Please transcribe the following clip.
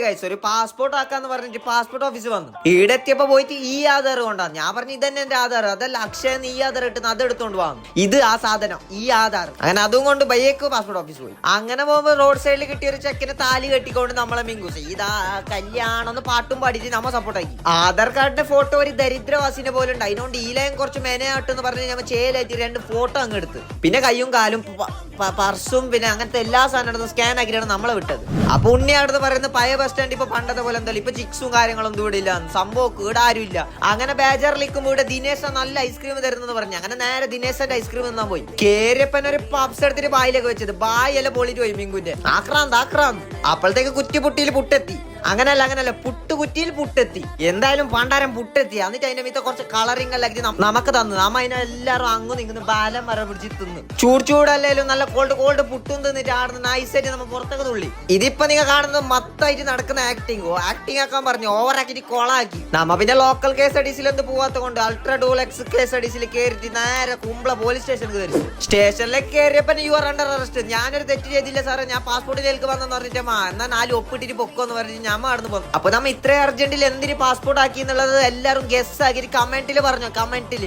Guys ഒരു passport ആക്കാന്ന് പറഞ്ഞിട്ട് passport office വന്നു. ഇവിടെ എത്തിയപ്പോ പോയിട്ട് ഈ ആധാർ കൊണ്ടാണ്. ഞാൻ പറഞ്ഞു ഇതന്നെ എന്റെ ആധാർ, അതല്ല അക്ഷയ ഈ ആധാർ ഇട്ടുന്ന അത് എടുത്തോണ്ട് വാങ്ങും. ഇത് ആ സാധനം ഈ ആധാർ. അങ്ങനെ അതും കൊണ്ട് ബൈക്ക് പാസ്പോർട്ട് ഓഫീസ് പോയി. അങ്ങനെ പോകുമ്പോ റോഡ് സൈഡിൽ കിട്ടിയ ഒരു ചെക്കനെ താലി കെട്ടിക്കൊണ്ട് നമ്മളെ മിങ്കൂസ് ഇതാ കല്യാണം പാട്ടും പാടിയിട്ട് നമ്മ സപ്പോർട്ട് ആക്കി. ആധാർ കാർഡിന്റെ ഫോട്ടോ ഒരു ദരിദ്രവാസിനെ പോലെ ഉണ്ട്. അതിനോണ്ട് ഈലയും കുറച്ച് മെനയാട്ടെന്ന് പറഞ്ഞ് ഞമ്മ ചേലായിട്ട് 2 ഫോട്ടോ അങ്ങ് എടുത്ത് പിന്നെ കയ്യും കാലും പർസും പിന്നെ അങ്ങനത്തെ എല്ലാ സാധനവും സ്കാൻ ആക്കിയിട്ടാണ് നമ്മളെ വിട്ടത്. അപ്പൊ ഉണ്ണിയാടുന്ന് പറയുന്നത് പഴയ ബസ് സ്റ്റാൻഡ് ഇപ്പൊ പണ്ടത്തെ പോലെ എന്തായാലും ഇപ്പൊ ചിക്സും കാര്യങ്ങളൊന്നും ഇവിടെ ഇല്ല, സംഭവം ഇവിടെ ആരും ഇല്ല. അങ്ങനെ ബേജാറിലിരിക്കുമ്പോ ഇവിടെ ദിനേശ നല്ല ഐസ്ക്രീം തരുന്നെന്ന് പറഞ്ഞു. അങ്ങനെ നേരെ ദിനേശന്റെ ഐസ്ക്രീം തിന്നാൻ പോയി. കേറിയപ്പൻ ഒരു പപ്സ് എടുത്തിട്ട് ബായിലേക്ക് വെച്ചത് ബായ് എല്ലാം പൊളിയിട്ട് പോയി മിങ്കുന്റെ. ആക്രാന്ത് അപ്പോഴത്തേക്ക് കുറ്റിപുട്ടിയിൽ പുട്ടെത്തി. അങ്ങനല്ല പുട്ടുകുറ്റിയിൽ പുട്ടെത്തി. എന്തായാലും പണ്ടാരം പുട്ടെത്തി. എന്നിട്ട് അതിന്റെ മീത്ത കുറച്ച് കളറിങ് എല്ലാം നമുക്ക് തന്നു. നമ്മ അതിനെല്ലാരും അങ്ങ് നിൽക്കുന്നു ബാലം വരെ പിടിച്ച് തിന്നു. ചൂടല്ലേലും നല്ല കോൾഡ് പുട്ടും തിന്നിട്ട് ആടുന്ന നൈസായിട്ട് നമ്മൾ പുറത്തേക്ക് തുള്ളി. ഇതിപ്പോ നിങ്ങൾ കാണുന്നത് മൊത്തമായിട്ട് നടക്കുന്ന ആക്ടിങ് ആക്കാൻ പറഞ്ഞു, ഓവർ ആക്കിട്ട് കൊളാക്കി. നമ്മ പിന്നെ ലോക്കൽ KSRTC എന്ത് പോവാത്ത കൊണ്ട് അൾട്രാ ഡൂലക്സ് KSRTC കയറിയിട്ട് നേരെ കുമ്പള പോലീസ് സ്റ്റേഷനിൽ കയറി. സ്റ്റേഷനിലേക്ക് കയറിയപ്പോ യു ആർ അണ്ടർ അറസ്റ്റ്. ഞാനൊരു തെറ്റ് ചെയ്തില്ല സാറേ, ഞാൻ പാസ്പോർട്ടിലേക്ക് വന്നെന്ന് പറഞ്ഞിട്ട് എന്നാ 4 ഒപ്പിട്ടിട്ട് പൊക്കോന്ന് പറഞ്ഞിട്ട് ഞാൻ നടന്നു പോകും. അപ്പൊ നമ്മ ഇത്രയും അർജന്റിൽ എന്തിന് പാസ്പോർട്ട് ആക്കി എന്നുള്ളത് എല്ലാരും ഗസ് ആക്കി കമന്റിൽ പറഞ്ഞു. കമന്റിൽ